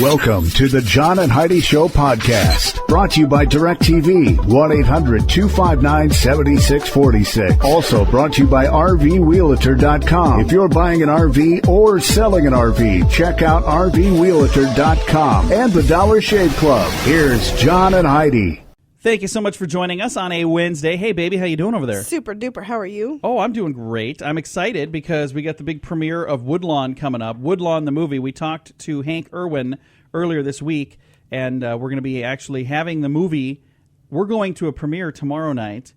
Welcome to the John and Heidi Show podcast, brought to you by DirecTV, 1-800-259-7646. Also brought to you by RVRealtor.com. If you're buying an RV or selling an RV, check out RVRealtor.com and the Dollar Shave Club. Here's John and Heidi. Thank you so much for joining us on a Wednesday. Hey, baby, how you doing over there? Super duper. How are you? Oh, I'm doing great. I'm excited because we got the big premiere of Woodlawn coming up. Woodlawn, the movie. We talked to Hank Irwin earlier this week, and we're going to be actually having the movie. We're going to a premiere tomorrow night,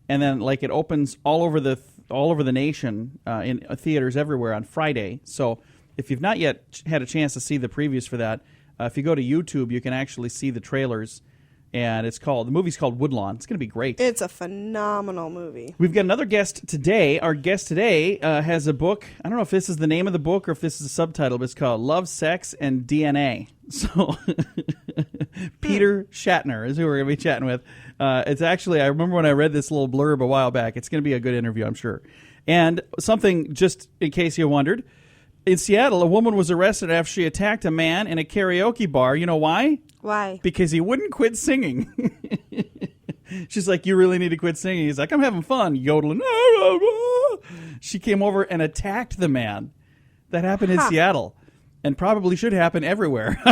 and then it opens all over the nation in theaters everywhere on Friday. So if you've not yet had a chance to see the previews for that, if you go to YouTube, you can actually see the trailers. And the movie's called Woodlawn. It's going to be great. It's a phenomenal movie. We've got another guest today. Our guest today has a book. I don't know if this is the name of the book or if this is a subtitle, but it's called Love, Sex, and DNA. So Peter Schattner is who we're going to be chatting with. It's actually, I remember when I read this little blurb a while back. It's going to be a good interview, I'm sure. And something, just in case you wondered, in Seattle, a woman was arrested after she attacked a man in a karaoke bar. You know why? Why? Because he wouldn't quit singing. She's like, you really need to quit singing. He's like, I'm having fun, yodeling. She came over and attacked the man. That happened in Seattle and probably should happen everywhere.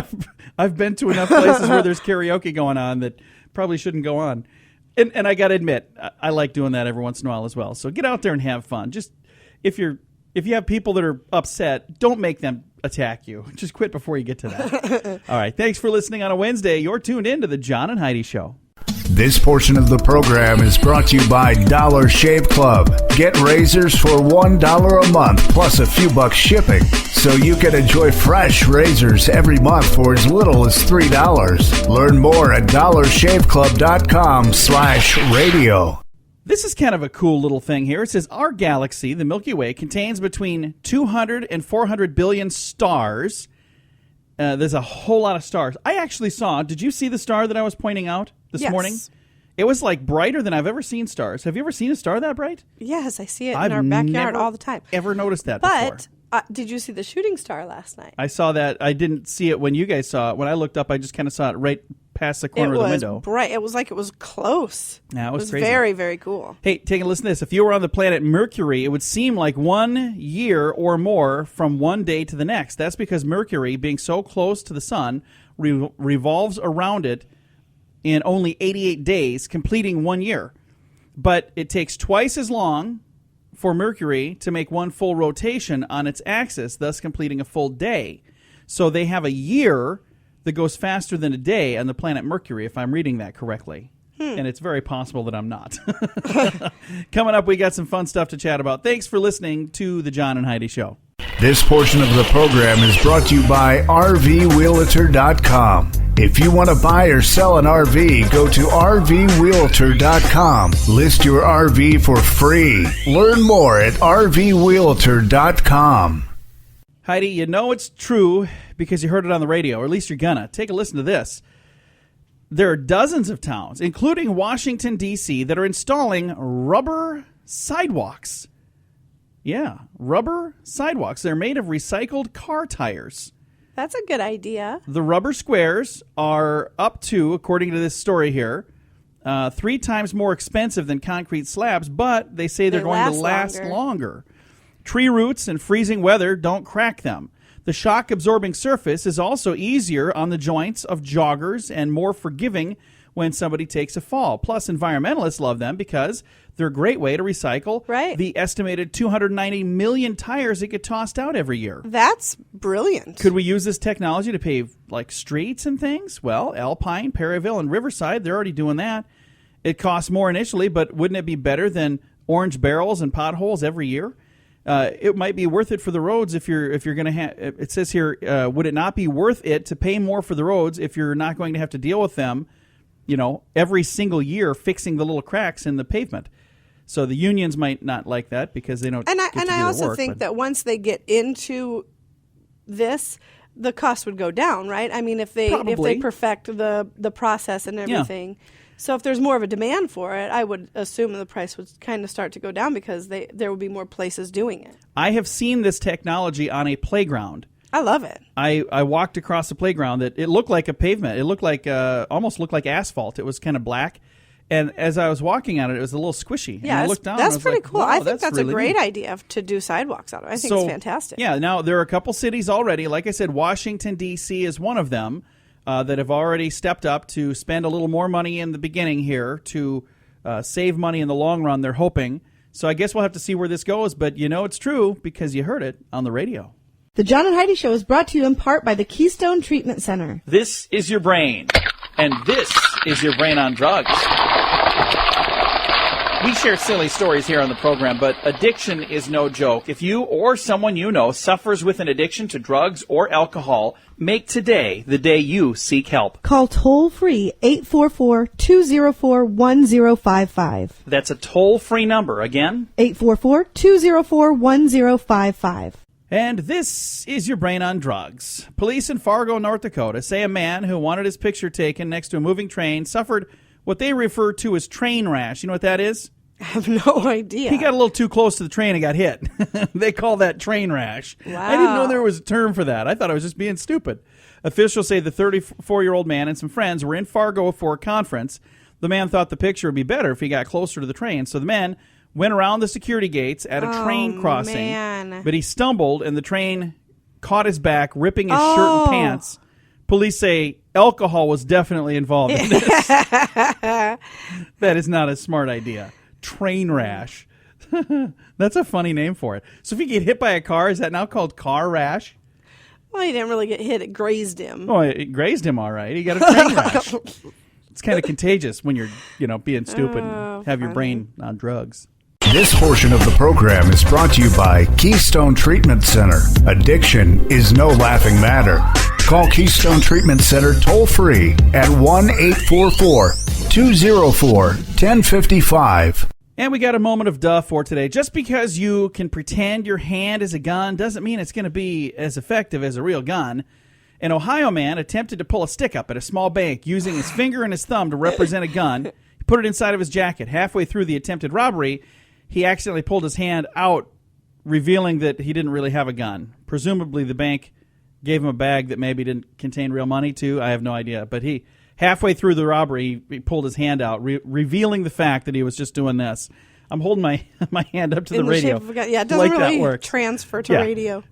I've been to enough places where there's karaoke going on that probably shouldn't go on. And I got to admit, I like doing that every once in a while as well. So get out there and have fun. Just if you have people that are upset, don't make them attack you. Just quit before you get to that. All right. Thanks for listening on a Wednesday. You're tuned in to the John and Heidi Show. This portion of the program is brought to you by Dollar Shave Club. Get razors for $1 a month plus a few bucks shipping, so you can enjoy fresh razors every month for as little as $3. Learn more at dollarshaveclub.com/radio. This is kind of a cool little thing here. It says, our galaxy, the Milky Way, contains between 200 and 400 billion stars. There's a whole lot of stars. I actually did you see the star that I was pointing out this morning? It was brighter than I've ever seen stars. Have you ever seen a star that bright? Yes, I see it in our backyard all the time. Ever noticed that before. But did you see the shooting star last night? I saw that. I didn't see it when you guys saw it. When I looked up, I just kind of saw it right past the corner of the window. It was bright. It was like it was close. Yeah, it was crazy. Very, very cool. Hey, take a listen to this. If you were on the planet Mercury, it would seem like 1 year or more from one day to the next. That's because Mercury, being so close to the sun, revolves around it in only 88 days, completing 1 year. But it takes twice as long for Mercury to make one full rotation on its axis, thus completing a full day. So they have a year that goes faster than a day on the planet Mercury, if I'm reading that correctly. And it's very possible that I'm not. Coming up, we got some fun stuff to chat about. Thanks for listening to the John and Heidi Show. This portion of the program is brought to you by RVRealtor.com. If you want to buy or sell an RV, go to RVRealtor.com. List your RV for free. Learn more at RVRealtor.com. Heidi, you know it's true because you heard it on the radio, or at least you're gonna. Take a listen to this. There are dozens of towns, including Washington, D.C., that are installing rubber sidewalks. Yeah, rubber sidewalks. They're made of recycled car tires. That's a good idea. The rubber squares are up to, according to this story here, 3 times more expensive than concrete slabs, but they say they're going to last longer. Tree roots and freezing weather don't crack them. The shock-absorbing surface is also easier on the joints of joggers and more forgiving when somebody takes a fall. Plus, environmentalists love them because they're a great way to recycle the estimated 290 million tires that get tossed out every year. That's brilliant. Could we use this technology to pave streets and things? Well, Alpine, Perryville, and Riverside, they're already doing that. It costs more initially, but wouldn't it be better than orange barrels and potholes every year? It might be worth it for the roads if you're going to have. It says here, would it not be worth it to pay more for the roads if you're not going to have to deal with them, every single year fixing the little cracks in the pavement? So the unions might not like that because they don't. And I also think that once they get into this, the cost would go down, right? I mean, if they perfect the process and everything. Yeah. So if there's more of a demand for it, I would assume the price would kind of start to go down because there would be more places doing it. I have seen this technology on a playground. I love it. I walked across the playground that it looked like a pavement. It looked like almost looked like asphalt. It was kind of black. And as I was walking on it, it was a little squishy. Yeah, and I looked down that's and I was pretty like, cool. wow, I think that's really a great neat. idea to do sidewalks out of. I think it's fantastic. Yeah, now there are a couple cities already. Like I said, Washington, D.C. is one of them that have already stepped up to spend a little more money in the beginning here to save money in the long run, they're hoping. So I guess we'll have to see where this goes. But you know it's true because you heard it on the radio. The John and Heidi Show is brought to you in part by the Keystone Treatment Center. This is your brain, and this is your brain on drugs. We share silly stories here on the program, but addiction is no joke. If you or someone you know suffers with an addiction to drugs or alcohol, make today the day you seek help. Call toll-free 844-204-1055. That's a toll-free number. Again? 844-204-1055. And this is your brain on drugs. Police in Fargo, North Dakota say a man who wanted his picture taken next to a moving train suffered what they refer to as train rash. You know what that is? I have no idea. He got a little too close to the train and got hit. They call that train rash. Wow. I didn't know there was a term for that. I thought I was just being stupid. Officials say the 34-year-old man and some friends were in Fargo for a conference. The man thought the picture would be better if he got closer to the train. So the man went around the security gates at a train crossing. Man. But he stumbled and the train caught his back, ripping his shirt and pants. Police say alcohol was definitely involved in this. That is not a smart idea. Train rash. That's a funny name for it. So if you get hit by a car, is that now called car rash? Well, he didn't really get hit. It grazed him. Oh, it grazed him all right. He got a train rash. It's kind of contagious when you're, being stupid and have your brain on drugs. This portion of the program is brought to you by Keystone Treatment Center. Addiction is no laughing matter. Call Keystone Treatment Center toll-free at 1-844-204-1055. And we got a moment of duh for today. Just because you can pretend your hand is a gun doesn't mean it's going to be as effective as a real gun. An Ohio man attempted to pull a stick up at a small bank using his finger and his thumb to represent a gun. He put it inside of his jacket. Halfway through the attempted robbery, he accidentally pulled his hand out, revealing that he didn't really have a gun. Presumably the bank gave him a bag that maybe didn't contain real money too. I have no idea. But halfway through the robbery, he pulled his hand out, revealing the fact that he was just doing this. I'm holding my hand up to the radio. Yeah, it doesn't really transfer to radio.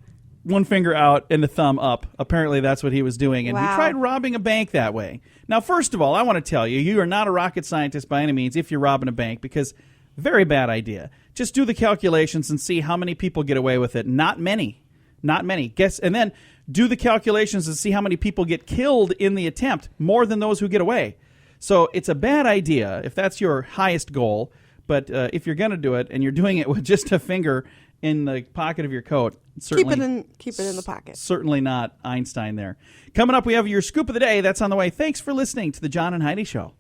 One finger out and the thumb up. Apparently that's what he was doing. And Wow. he tried robbing a bank that way. Now, first of all, I want to tell you, you are not a rocket scientist by any means if you're robbing a bank, because very bad idea. Just do the calculations and see how many people get away with it. Not many. Not many. Guess, and then do the calculations and see how many people get killed in the attempt, more than those who get away. So it's a bad idea if that's your highest goal. But if you're going to do it and you're doing it with just a finger in the pocket of your coat, certainly keep it in the pocket. Certainly not Einstein there. Coming up, we have your scoop of the day. That's on the way. Thanks for listening to the John and Heidi Show.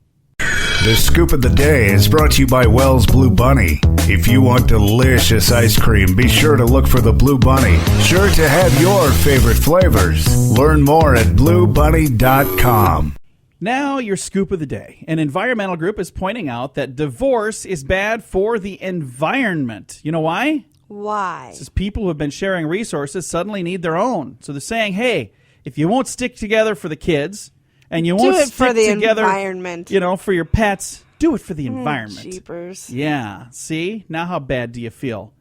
The Scoop of the Day is brought to you by Wells Blue Bunny. If you want delicious ice cream, be sure to look for the Blue Bunny. Sure to have your favorite flavors. Learn more at bluebunny.com. Now, your scoop of the day. An environmental group is pointing out that divorce is bad for the environment. You know why? Why? It's just people who have been sharing resources suddenly need their own. So they're saying, hey, if you won't stick together for the kids, and you won't for stick the together, environment. for your pets, do it for the environment. Jeepers. Yeah. See? Now how bad do you feel?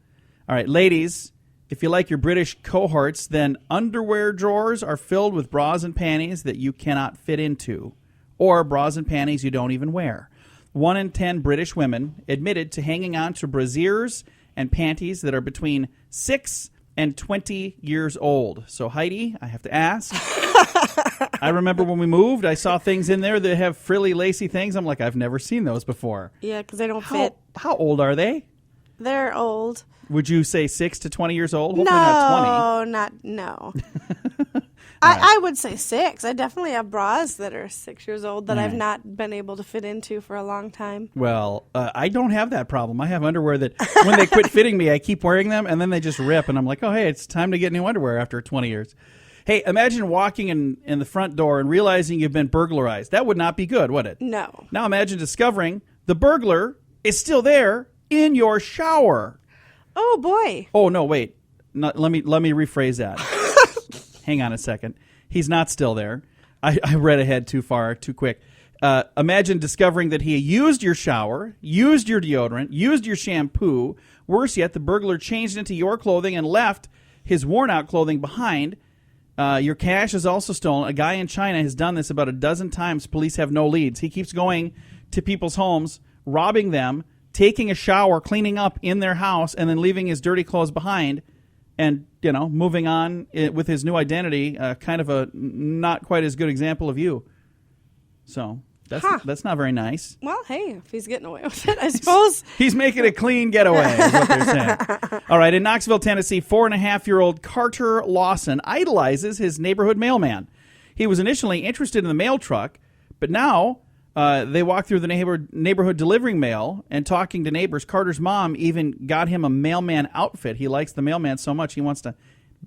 All right, ladies, if you like your British cohorts, then underwear drawers are filled with bras and panties that you cannot fit into, or bras and panties you don't even wear. 1 in 10 British women admitted to hanging on to brasiers and panties that are between 6 and 20 years old. So, Heidi, I have to ask. I remember when we moved, I saw things in there that have frilly, lacy things. I'm like, I've never seen those before. Yeah, because they don't fit. How old are they? They're old. Would you say 6 to 20 years old? Hopefully not 20. No. I would say 6. I definitely have bras that are 6 years old that I've not been able to fit into for a long time. Well, I don't have that problem. I have underwear that when they quit fitting me, I keep wearing them, and then they just rip, and I'm like, oh, hey, it's time to get new underwear after 20 years. Hey, imagine walking in the front door and realizing you've been burglarized. That would not be good, would it? No. Now imagine discovering the burglar is still there in your shower. Oh, boy. Oh, no, wait. Let me rephrase that. hang on a second. He's not still there. I read ahead too far, too quick. Imagine discovering that he used your shower, used your deodorant, used your shampoo. Worse yet, the burglar changed into your clothing and left his worn-out clothing behind. Your cash is also stolen. A guy in China has done this about a dozen times. Police have no leads. He keeps going to people's homes, robbing them, taking a shower, cleaning up in their house, and then leaving his dirty clothes behind and, moving on with his new identity, kind of a not quite as good example of you. So that's not very nice. Well, hey, if he's getting away with it, I suppose. He's making a clean getaway, is what they're saying. All right, in Knoxville, Tennessee, 4.5-year-old Carter Lawson idolizes his neighborhood mailman. He was initially interested in the mail truck, but now they walk through the neighborhood delivering mail and talking to neighbors. Carter's mom even got him a mailman outfit. He likes the mailman so much he wants to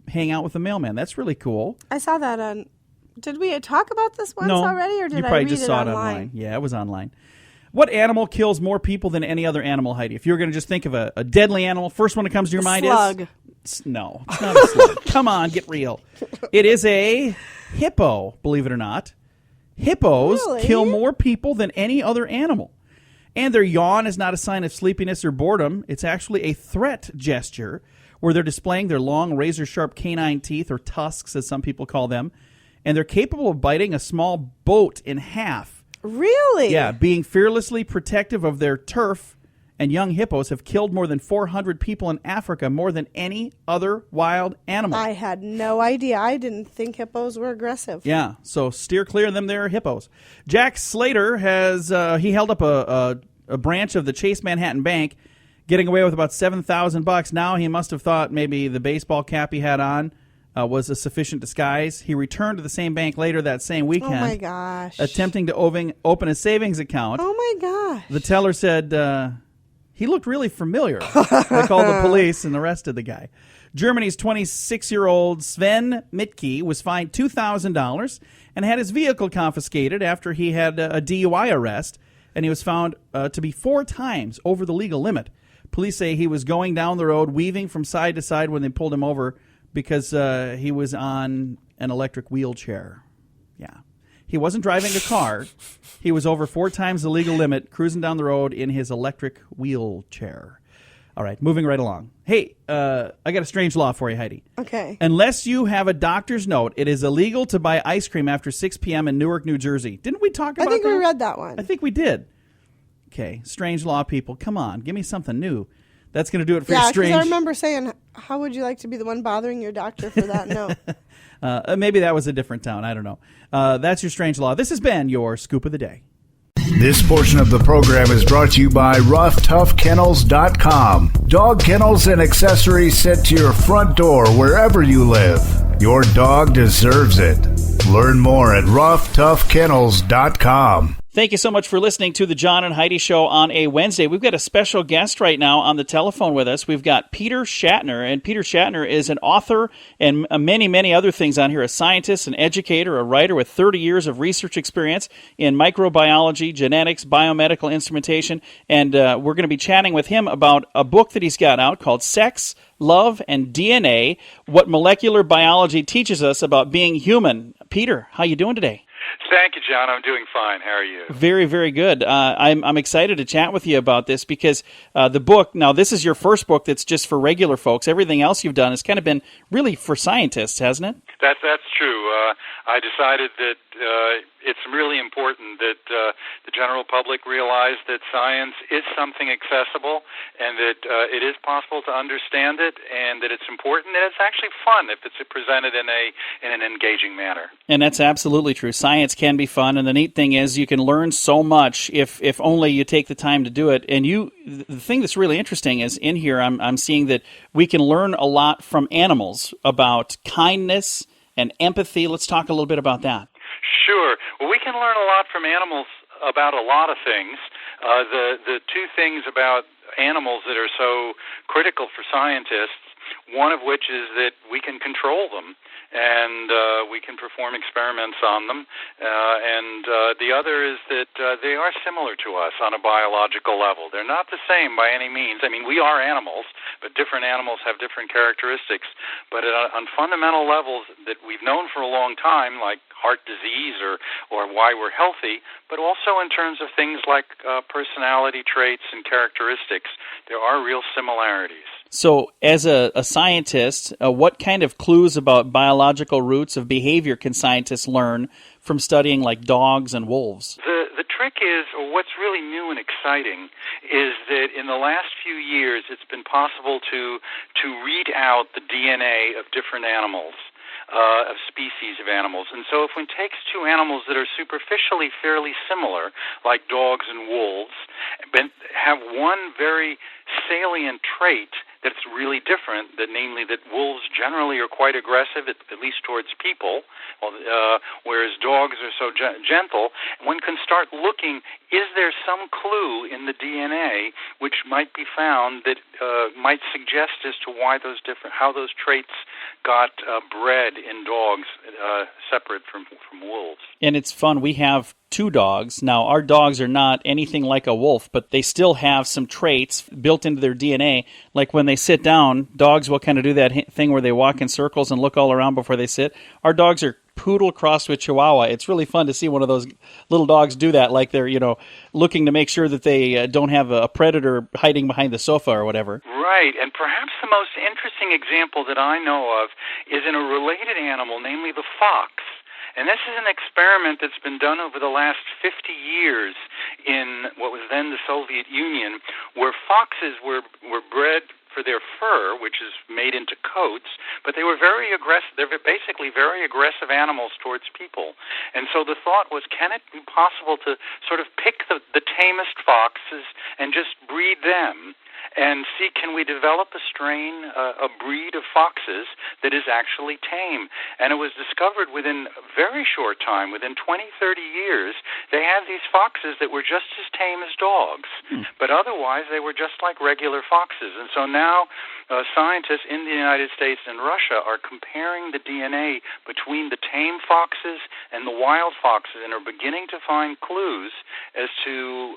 hang out with the mailman. That's really cool. I saw that on... Did we talk about this once already, or did you I probably read just it saw it online? Yeah, it was online. What animal kills more people than any other animal, Heidi? If you were going to just think of a deadly animal, first one that comes to your mind slug. is... No, it's not a slug. Come on, get real. It is a hippo, believe it or not. Hippos kill more people than any other animal. And their yawn is not a sign of sleepiness or boredom. It's actually a threat gesture where they're displaying their long, razor-sharp canine teeth, or tusks, as some people call them. And they're capable of biting a small boat in half. Really? Yeah, being fearlessly protective of their turf. And young hippos have killed more than 400 people in Africa, more than any other wild animal. I had no idea. I didn't think hippos were aggressive. Yeah, so steer clear of them. They're hippos. Jack Slater has he held up a branch of the Chase Manhattan Bank, getting away with about $7,000. Now he must have thought maybe the baseball cap he had on was a sufficient disguise. He returned to the same bank later that same weekend. Oh, my gosh. Attempting to open a savings account. Oh, my gosh. The teller said he looked really familiar. They called the police and arrested the guy. Germany's 26-year-old Sven Mitke was fined $2,000 and had his vehicle confiscated after he had a DUI arrest, and he was found to be 4 times over the legal limit. Police say he was going down the road, weaving from side to side when they pulled him over, because he was on an electric wheelchair. Yeah. He wasn't driving a car. He was over 4 times the legal limit, cruising down the road in his electric wheelchair. All right, moving right along. Hey, I got a strange law for you, Heidi. Okay. Unless you have a doctor's note, it is illegal to buy ice cream after 6 p.m. in Newark, New Jersey. Didn't we talk about that? I think we read that one. I think we did. Okay, strange law people. Come on, give me something new. That's going to do it for your strange... Yeah, because I remember saying, how would you like to be the one bothering your doctor for that note? Maybe that was a different town. I don't know. That's your strange law. This has been your Scoop of the Day. This portion of the program is brought to you by RoughToughKennels.com. Dog kennels and accessories sent to your front door wherever you live. Your dog deserves it. Learn more at RoughToughKennels.com. Thank you so much for listening to the John and Heidi Show on a Wednesday. We've got a special guest right now on the telephone with us. We've got Peter Schattner, and Peter Schattner is an author and many, many other things on here, a scientist, an educator, a writer with 30 years of research experience in microbiology, genetics, biomedical instrumentation, and we're going to be chatting with him about a book that he's got out called Sex, Love, and DNA, What Molecular Biology Teaches Us About Being Human. Peter, how you doing today? Thank you, John. I'm doing fine. How are you? Very, very good. I'm excited to chat with you about this because the book, now this is your first book that's just for regular folks. Everything else you've done has kind of been really for scientists, hasn't it? That's true. I decided that it's really important that the general public realize that science is something accessible and that it is possible to understand it and that it's important and it's actually fun if it's presented in an engaging manner. And that's absolutely true. Science can be fun, and the neat thing is you can learn so much if only you take the time to do it. And the thing that's really interesting is in here I'm seeing that we can learn a lot from animals about kindness and empathy. Let's talk a little bit about that. Sure. Well, we can learn a lot from animals about a lot of things. The 2 things about animals that are so critical for scientists, one of which is that we can control them, and we can perform experiments on them. And the other is that they are similar to us on a biological level. They're not the same by any means. I mean, we are animals, but different animals have different characteristics. But on fundamental levels that we've known for a long time, like heart disease or why we're healthy, but also in terms of things like personality traits and characteristics, there are real similarities. So as a scientist, what kind of clues about biological roots of behavior can scientists learn from studying like dogs and wolves? The trick is, or what's really new and exciting, is that in the last few years it's been possible to read out the DNA of different animals. Of species of animals. And so if one takes two animals that are superficially fairly similar, like dogs and wolves, but have one very salient trait that's really different, that namely that wolves generally are quite aggressive, at least towards people, whereas dogs are so gentle, one can start looking, is there some clue in the DNA which might be found that might suggest as to why how those traits got bred in dogs separate from wolves. And it's fun. We have two dogs. Now, our dogs are not anything like a wolf, but they still have some traits built into their DNA. Like when they sit down, dogs will kind of do that thing where they walk in circles and look all around before they sit. Our dogs are poodle crossed with Chihuahua. It's really fun to see one of those little dogs do that, like they're, looking to make sure that they don't have a predator hiding behind the sofa or whatever. Right, and perhaps the most interesting example that I know of is in a related animal, namely the fox. And this is an experiment that's been done over the last 50 years in what was then the Soviet Union, where foxes were bred for their fur, which is made into coats, but they were very aggressive. They're basically very aggressive animals towards people. And so the thought was, can it be possible to sort of pick the tamest foxes and just breed them and see, can we develop a strain, a breed of foxes that is actually tame? And it was discovered within a very short time, within 20, 30 years, they had these foxes that were just as tame as dogs, but otherwise they were just like regular foxes. And so now scientists in the United States and Russia are comparing the DNA between the tame foxes and the wild foxes and are beginning to find clues as to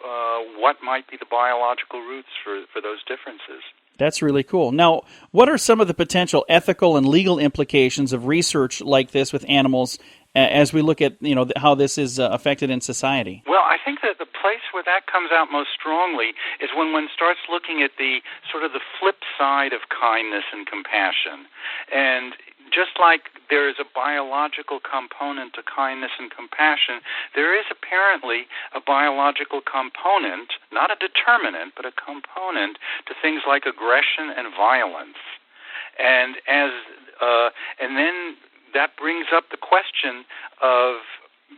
what might be the biological roots for those differences. That's really cool. Now, what are some of the potential ethical and legal implications of research like this with animals as we look at, how this is affected in society? Well, I think that the place where that comes out most strongly is when one starts looking at the sort of the flip side of kindness and compassion. And just like there is a biological component to kindness and compassion, there is apparently a biological component, not a determinant, but a component to things like aggression and violence. And then that brings up the question of,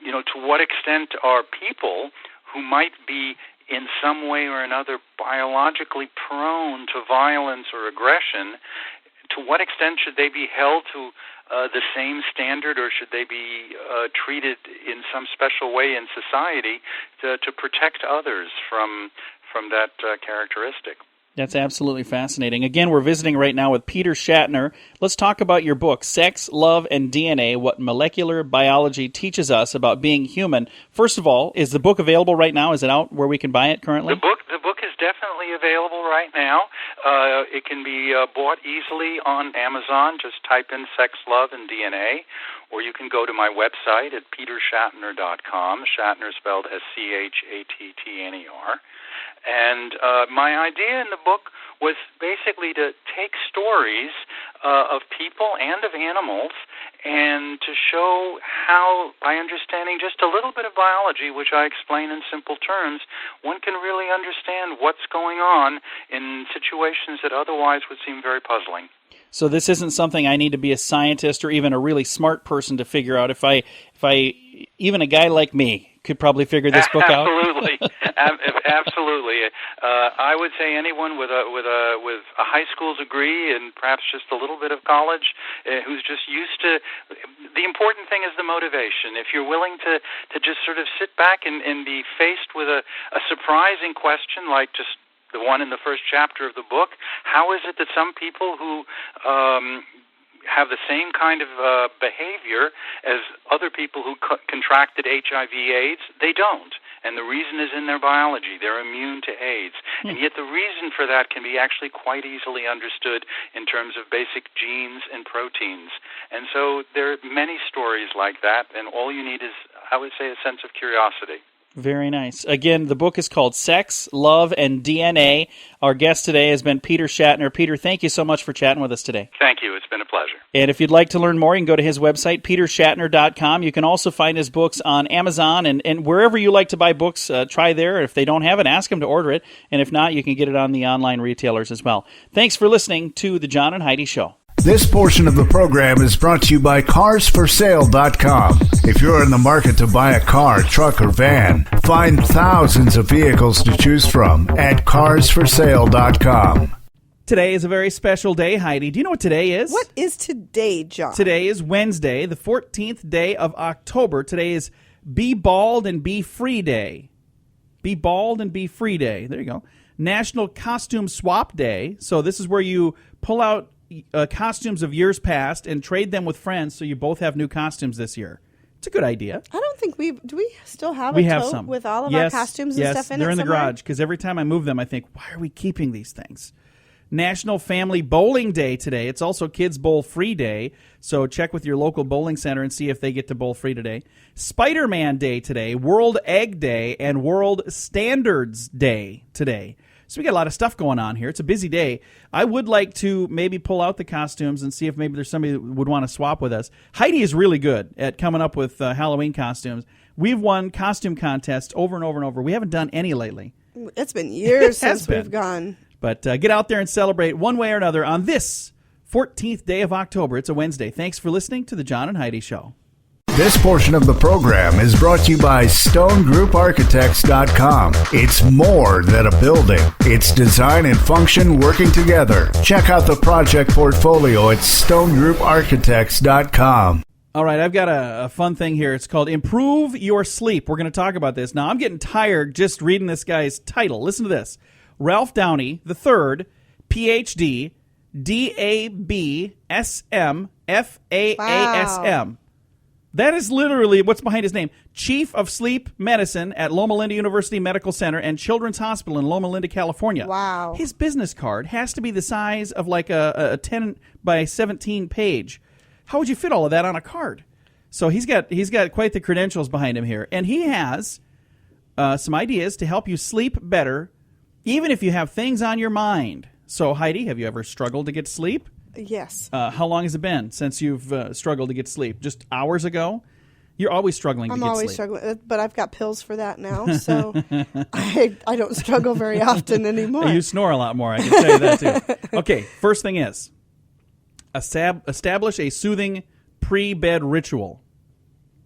to what extent are people who might be in some way or another biologically prone to violence or aggression, to what extent should they be held to the same standard, or should they be treated in some special way in society to protect others from that characteristic? That's absolutely fascinating. Again, we're visiting right now with Peter Schattner. Let's talk about your book, Sex, Love, and DNA, What Molecular Biology Teaches Us About Being Human. First of all, is the book available right now? Is it out where we can buy it currently? The book is definitely available right now. It can be bought easily on Amazon. Just type in Sex, Love, and DNA. Or you can go to my website at PeterSchattner.com. Schattner spelled SCHATTNER. And my idea in the book was basically to take stories of people and of animals and to show how, by understanding just a little bit of biology, which I explain in simple terms, one can really understand what's going on in situations that otherwise would seem very puzzling. So this isn't something I need to be a scientist or even a really smart person to figure out. If I even a guy like me could probably figure this book out. Absolutely. Absolutely. I would say anyone with a high school degree and perhaps just a little bit of college who's just used to. The important thing is the motivation. If you're willing to just sort of sit back and be faced with a surprising question like just the one in the first chapter of the book, how is it that some people who have the same kind of behavior as other people who contracted HIV/AIDS, they don't? And the reason is in their biology. They're immune to AIDS. And yet the reason for that can be actually quite easily understood in terms of basic genes and proteins. And so there are many stories like that, and all you need is, I would say, a sense of curiosity. Very nice. Again, the book is called Sex, Love, and DNA. Our guest today has been Peter Schattner. Peter, thank you so much for chatting with us today. Thank you. It's been a pleasure. And if you'd like to learn more, you can go to his website, peterschattner.com. You can also find his books on Amazon and wherever you like to buy books, try there. If they don't have it, ask them to order it. And if not, you can get it on the online retailers as well. Thanks for listening to The John and Heidi Show. This portion of the program is brought to you by CarsForSale.com. If you're in the market to buy a car, truck, or van, find thousands of vehicles to choose from at CarsForSale.com. Today is a very special day, Heidi. Do you know what today is? What is today, John? Today is Wednesday, the 14th day of October. Today is Be Bald and Be Free Day. Be Bald and Be Free Day. There you go. National Costume Swap Day. So this is where you pull out costumes of years past and trade them with friends so you both have new costumes this year. It's a good idea. I don't think do we still have we a have tote some with all of our costumes and stuff in it? They're in the somewhere? garage because every time I move them, I think, why are we keeping these things? National Family Bowling Day today. It's also Kids Bowl Free Day, so check with your local bowling center and see if they get to bowl free today. Spider-Man Day today, World Egg Day, and World Standards Day today. So we got a lot of stuff going on here. It's a busy day. I would like to maybe pull out the costumes and see if maybe there's somebody that would want to swap with us. Heidi is really good at coming up with Halloween costumes. We've won costume contests over and over and over. We haven't done any lately. It's been years since we've gone. But get out there and celebrate one way or another on this 14th day of October. It's a Wednesday. Thanks for listening to The John and Heidi Show. This portion of the program is brought to you by StoneGroupArchitects.com. It's more than a building. It's design and function working together. Check out the project portfolio at StoneGroupArchitects.com. All right, I've got a fun thing here. It's called Improve Your Sleep. We're going to talk about this. Now, I'm getting tired just reading this guy's title. Listen to this. Ralph Downey III, Ph.D., D.A.B.S.M., F.A.A.S.M. Wow. That is literally what's behind his name. Chief of Sleep Medicine at Loma Linda University Medical Center and Children's Hospital in Loma Linda, California. Wow. His business card has to be the size of like a 10 by 17 page. How would you fit all of that on a card? So he's got quite the credentials behind him here. And he has some ideas to help you sleep better, even if you have things on your mind. So, Heidi, have you ever struggled to get sleep? Yes. How long has it been since you've struggled to get sleep? Just hours ago? You're always struggling to get sleep. I'm always struggling, but I've got pills for that now, so I don't struggle very often anymore. You snore a lot more, I can tell you that too. Okay, first thing is, establish a soothing pre-bed ritual.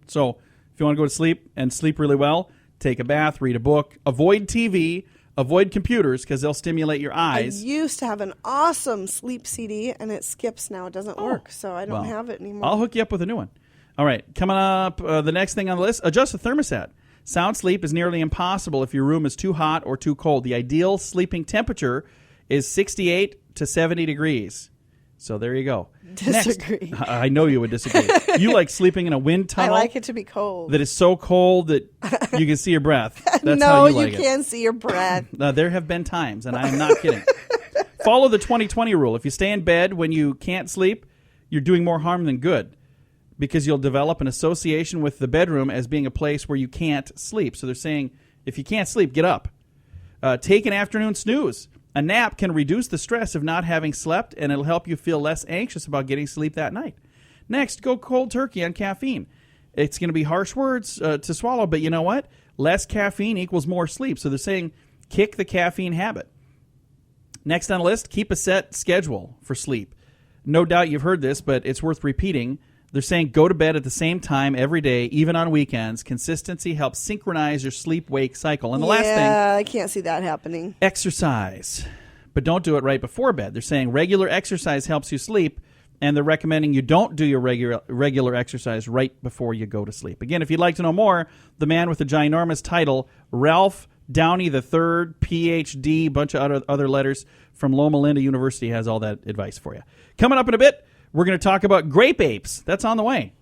So if you want to go to sleep and sleep really well, take a bath, read a book, avoid TV, avoid computers because they'll stimulate your eyes. I used to have an awesome sleep CD, and it skips now. It doesn't work, so I don't have it anymore. I'll hook you up with a new one. All right, coming up, the next thing on the list, adjust the thermostat. Sound sleep is nearly impossible if your room is too hot or too cold. The ideal sleeping temperature is 68 to 70 degrees. So there you go. Disagree. Next, I know you would disagree. You like sleeping in a wind tunnel? I like it to be cold. That is so cold that you can see your breath. That's no, how you like it. No, you can't see your breath. There have been times, and I am not kidding. Follow the 20-20 rule. If you stay in bed when you can't sleep, you're doing more harm than good because you'll develop an association with the bedroom as being a place where you can't sleep. So they're saying, if you can't sleep, get up. Take an afternoon snooze. A nap can reduce the stress of not having slept, and it'll help you feel less anxious about getting sleep that night. Next, go cold turkey on caffeine. It's going to be harsh words to swallow, but you know what? Less caffeine equals more sleep. So they're saying kick the caffeine habit. Next on the list, keep a set schedule for sleep. No doubt you've heard this, but it's worth repeating. They're saying go to bed at the same time every day, even on weekends. Consistency helps synchronize your sleep-wake cycle. And the last thing... Yeah, I can't see that happening. Exercise. But don't do it right before bed. They're saying regular exercise helps you sleep, and they're recommending you don't do your regular exercise right before you go to sleep. Again, if you'd like to know more, the man with the ginormous title, Ralph Downey the Third, PhD, bunch of other letters from Loma Linda University has all that advice for you. Coming up in a bit, we're going to talk about grape apes. That's on the way.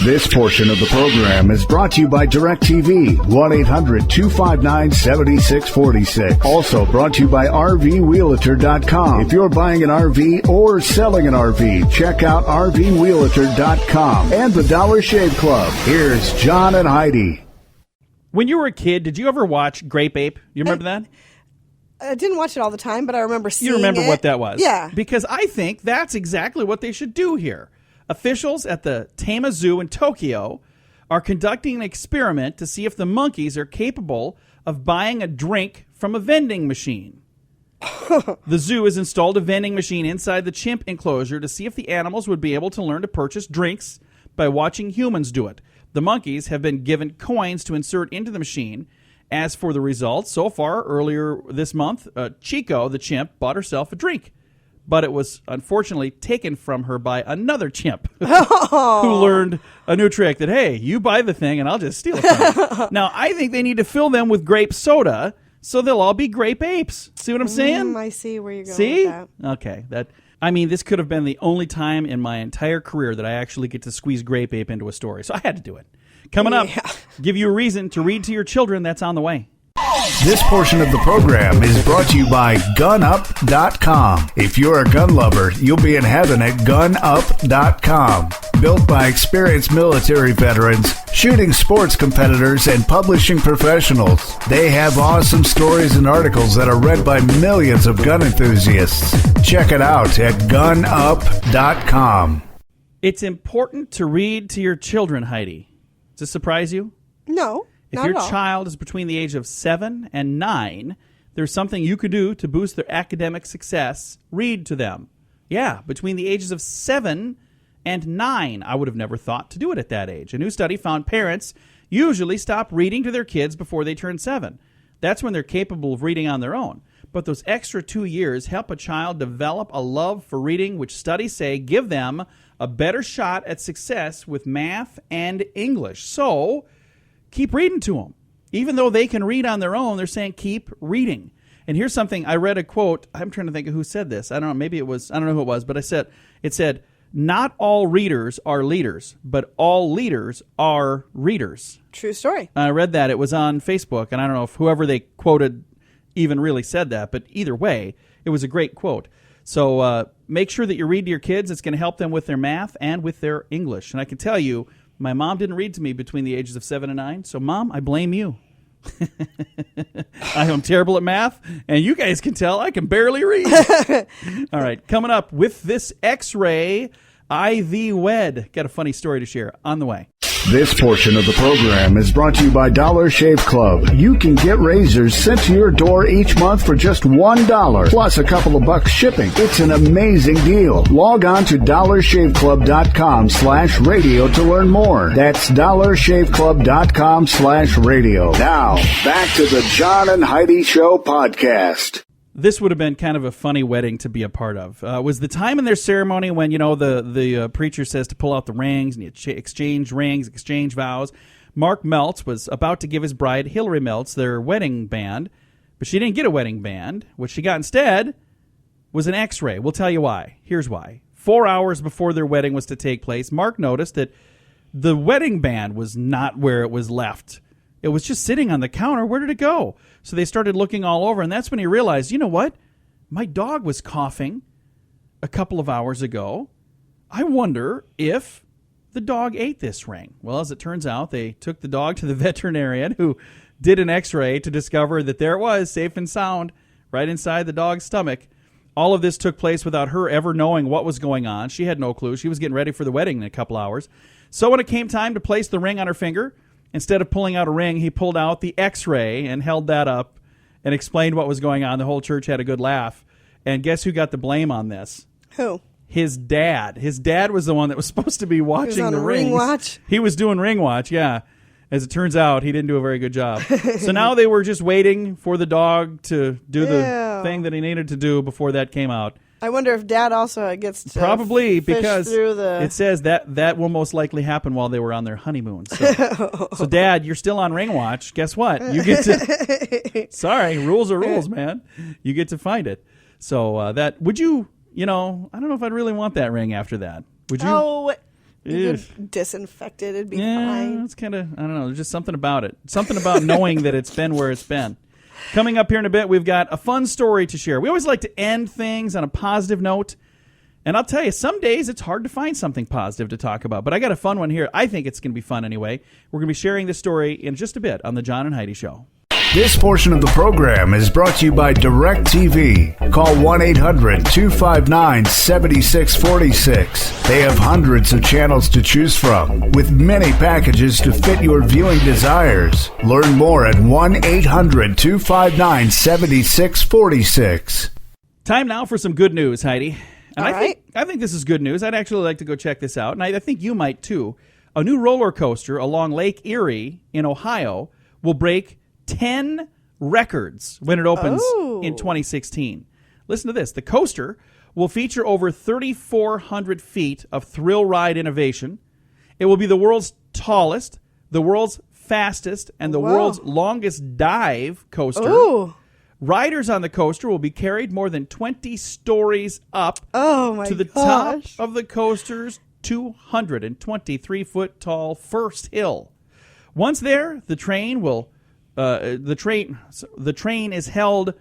This portion of the program is brought to you by DirecTV, 1-800-259-7646. Also brought to you by RVWheelator.com. If you're buying an RV or selling an RV, check out RVWheelator.com and the Dollar Shave Club. Here's John and Heidi. When you were a kid, did you ever watch Grape Ape? You remember that? I didn't watch it all the time, but I remember seeing it. You remember what that was? Yeah. Because I think that's exactly what they should do here. Officials at the Tama Zoo in Tokyo are conducting an experiment to see if the monkeys are capable of buying a drink from a vending machine. The zoo has installed a vending machine inside the chimp enclosure to see if the animals would be able to learn to purchase drinks by watching humans do it. The monkeys have been given coins to insert into the machine. As for the results, so far, earlier this month, Chico, the chimp, bought herself a drink. But it was unfortunately taken from her by another chimp who learned a new trick that, hey, you buy the thing and I'll just steal it from you. Now, I think they need to fill them with grape soda so they'll all be grape apes. See what I'm saying? I see where you're going See? with that. Okay. This could have been the only time in my entire career that I actually get to squeeze grape ape into a story. So I had to do it. Coming up, give you a reason to read to your children. That's on the way. This portion of the program is brought to you by GunUp.com. If you're a gun lover, you'll be in heaven at GunUp.com. Built by experienced military veterans, shooting sports competitors, and publishing professionals. They have awesome stories and articles that are read by millions of gun enthusiasts. Check it out at GunUp.com. It's important to read to your children, Heidi. Does this surprise you? No. If Not your at all. child is between the age of 7 and 9, there's something you could do to boost their academic success. Read to them. Yeah, between the ages of 7 and 9. I would have never thought to do it at that age. A new study found parents usually stop reading to their kids before they turn 7. That's when they're capable of reading on their own. But those extra 2 years help a child develop a love for reading, which studies say give them a better shot at success with math and English. So keep reading to them. Even though they can read on their own, they're saying keep reading. And here's something, I read a quote, I'm trying to think of who said this. I don't know, maybe it was, I don't know who it was, but it said, not all readers are leaders, but all leaders are readers. True story. I read that. It was on Facebook, and I don't know if whoever they quoted even really said that, but either way, it was a great quote. So make sure that you read to your kids. It's going to help them with their math and with their English. And I can tell you, my mom didn't read to me between the ages of 7 and 9, so Mom, I blame you. I am terrible at math, and you guys can tell I can barely read. All right, coming up with this X-ray, I thee wed. Got a funny story to share on the way. This portion of the program is brought to you by Dollar Shave Club. You can get razors sent to your door each month for just $1, plus a couple of bucks shipping. It's an amazing deal. Log on to dollarshaveclub.com/radio to learn more. That's dollarshaveclub.com/radio. Now, back to the John and Heidi Show podcast. This would have been kind of a funny wedding to be a part of. Was the time in their ceremony when, the preacher says to pull out the rings and you exchange rings, exchange vows. Mark Meltz was about to give his bride, Hillary Meltz, their wedding band, but she didn't get a wedding band. What she got instead was an X-ray. We'll tell you why. Here's why. 4 hours before their wedding was to take place, Mark noticed that the wedding band was not where it was left. It was just sitting on the counter. Where did it go? So they started looking all over, and that's when he realized, you know what? My dog was coughing a couple of hours ago. I wonder if the dog ate this ring. Well, as it turns out, they took the dog to the veterinarian who did an X-ray to discover that there it was, safe and sound, right inside the dog's stomach. All of this took place without her ever knowing what was going on. She had no clue. She was getting ready for the wedding in a couple hours. So when it came time to place the ring on her finger, instead of pulling out a ring, he pulled out the X-ray and held that up and explained what was going on. The whole church had a good laugh. And guess who got the blame on this? Who? His dad. His dad was the one that was supposed to be watching He was on the rings. Ring Watch? He was doing ring watch, yeah. As it turns out, he didn't do a very good job. So now they were just waiting for the dog to do the thing that he needed to do before that came out. I wonder if Dad also gets to probably fish because through the... it says that will most likely happen while they were on their honeymoon. So Dad, you're still on ring watch. Guess what? You get to. Sorry, rules are rules, man. You get to find it. So that would you? I don't know if I'd really want that ring after that. Would you? Oh, you could disinfect it. It'd be fine. It's kind of, I don't know. There's just something about it. Something about knowing that it's been where it's been. Coming up here in a bit, we've got a fun story to share. We always like to end things on a positive note. And I'll tell you, some days it's hard to find something positive to talk about. But I got a fun one here. I think it's going to be fun anyway. We're going to be sharing this story in just a bit on the John and Heidi Show. This portion of the program is brought to you by DirecTV. Call 1-800-259-7646. They have hundreds of channels to choose from, with many packages to fit your viewing desires. Learn more at 1-800-259-7646. Time now for some good news, Heidi. And I think this is good news. I'd actually like to go check this out, and I think you might too. A new roller coaster along Lake Erie in Ohio will break 10 records when it opens in 2016. Listen to this. The coaster will feature over 3,400 feet of thrill ride innovation. It will be the world's tallest, the world's fastest, and the world's longest dive coaster. Ooh. Riders on the coaster will be carried more than 20 stories up to the top of the coaster's 223-foot tall first hill. Once there, the train is held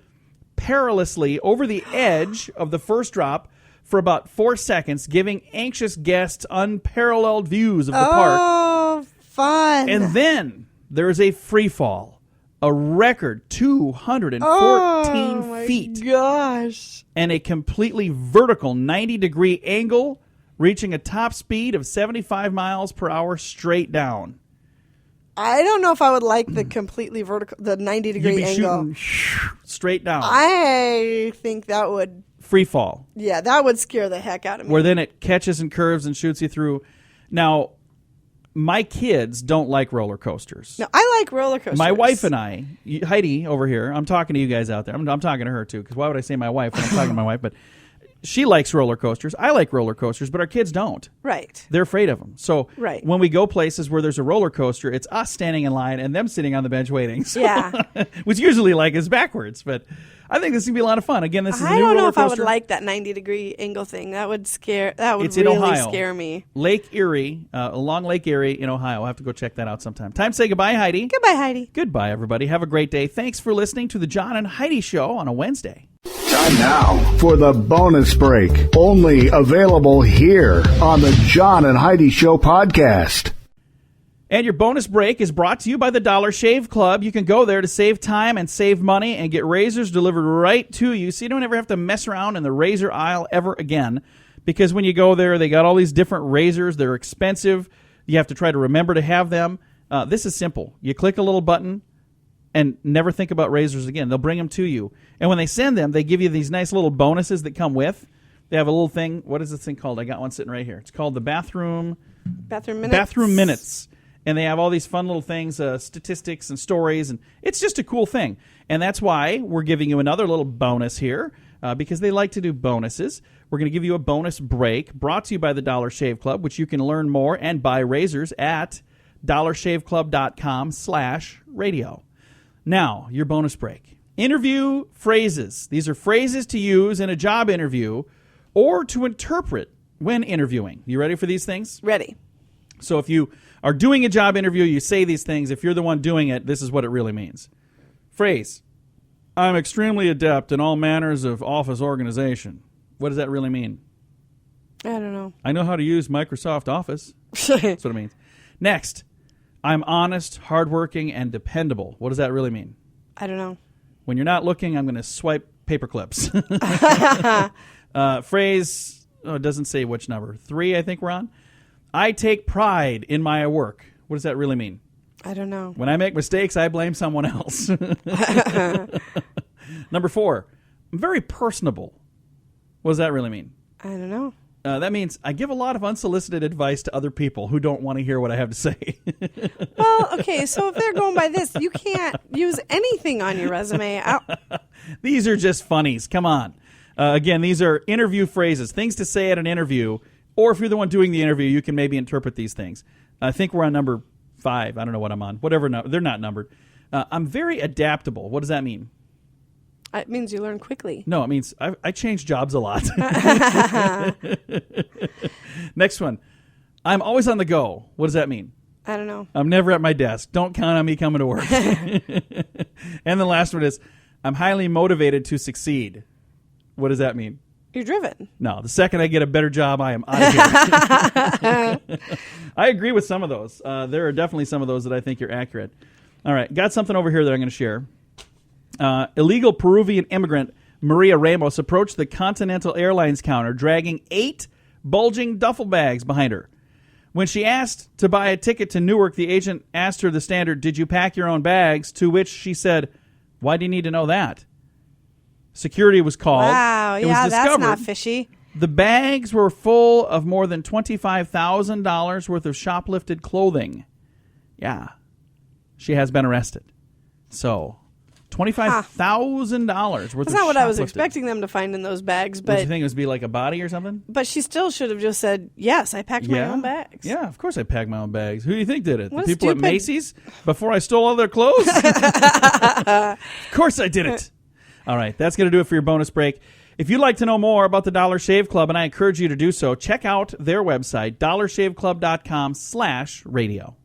perilously over the edge of the first drop for about 4 seconds, giving anxious guests unparalleled views of the park. Oh, fun. And then there is a free fall, a record 214 feet. Gosh. And a completely vertical 90-degree angle, reaching a top speed of 75 miles per hour straight down. I don't know if I would like the completely vertical, the 90-degree angle. Shooting straight down. I think that would... Free fall. Yeah, that would scare the heck out of me. Where then it catches and curves and shoots you through. Now, my kids don't like roller coasters. No, I like roller coasters. My wife and I, Heidi over here, I'm talking to you guys out there. I'm talking to her too, because why would I say my wife when I'm talking to my wife? But she likes roller coasters. I like roller coasters, but our kids don't. Right. They're afraid of them. So right. when we go places where there's a roller coaster, it's us standing in line and them sitting on the bench waiting. So, yeah. Which usually is backwards. But I think this is going to be a lot of fun. Again, this is a new roller coaster. I don't know if I would like that 90-degree angle thing. That would really scare me. Lake Erie, along Lake Erie in Ohio. I'll have to go check that out sometime. Time to say goodbye, Heidi. Goodbye, Heidi. Goodbye, everybody. Have a great day. Thanks for listening to the John and Heidi Show on a Wednesday. Time now for the bonus break. Only available here on the John and Heidi Show podcast. And your bonus break is brought to you by the Dollar Shave Club. You can go there to save time and save money and get razors delivered right to you, so you don't ever have to mess around in the razor aisle ever again. Because when you go there, they got all these different razors. They're expensive. You have to try to remember to have them. This is simple. You click a little button and never think about razors again. They'll bring them to you. And when they send them, they give you these nice little bonuses that come with. They have a little thing. What is this thing called? I got one sitting right here. It's called the Bathroom Minutes. And they have all these fun little things, statistics and stories, and it's just a cool thing. And that's why we're giving you another little bonus here, because they like to do bonuses. We're going to give you a bonus break brought to you by the Dollar Shave Club, which you can learn more and buy razors at dollarshaveclub.com/radio. Now, your bonus break. Interview phrases. These are phrases to use in a job interview or to interpret when interviewing. You ready for these things? Ready. So if you are doing a job interview, you say these things. If you're the one doing it, this is what it really means. Phrase: I'm extremely adept in all manners of office organization. What does that really mean? I don't know. I know how to use Microsoft Office. That's what it means. Next: I'm honest, hardworking, and dependable. What does that really mean? I don't know. When you're not looking, I'm going to swipe paper clips. Phrase, it doesn't say which number. 3, I think we're on. I take pride in my work. What does that really mean? I don't know. When I make mistakes, I blame someone else. Number 4, I'm very personable. What does that really mean? I don't know. That means I give a lot of unsolicited advice to other people who don't want to hear what I have to say. Well, okay, so if they're going by this, you can't use anything on your resume. These are just funnies. Come on. Again, these are interview phrases, things to say at an interview. Or if you're the one doing the interview, you can maybe interpret these things. I think we're on number 5. I don't know what I'm on. Whatever. They're not numbered. I'm very adaptable. What does that mean? It means you learn quickly. No, it means I change jobs a lot. Next one. I'm always on the go. What does that mean? I don't know. I'm never at my desk. Don't count on me coming to work. And the last one is, I'm highly motivated to succeed. What does that mean? You're driven. No, the second I get a better job, I am out of here. I agree with some of those. There are definitely some of those that I think are accurate. All right, got something over here that I'm going to share. Illegal Peruvian immigrant Maria Ramos approached the Continental Airlines counter dragging 8 bulging duffel bags behind her. When she asked to buy a ticket to Newark, the agent asked her the standard, "Did you pack your own bags?" To which she said, "Why do you need to know that?" Security was called. Wow, yeah, that's not fishy. The bags were full of more than $25,000 worth of shoplifted clothing. Yeah. She has been arrested. So, $25,000 worth of That's not what I was shoplifted. expecting them to find in those bags. But Did you think it was be like a body or something? But she still should have just said, yes, I packed my own bags. Yeah, of course I packed my own bags. Who do you think did it? What The people stupid... at Macy's before I stole all their clothes? Of course I did it. All right, that's going to do it for your bonus break. If you'd like to know more about the Dollar Shave Club, and I encourage you to do so, check out their website, dollarshaveclub.com/radio.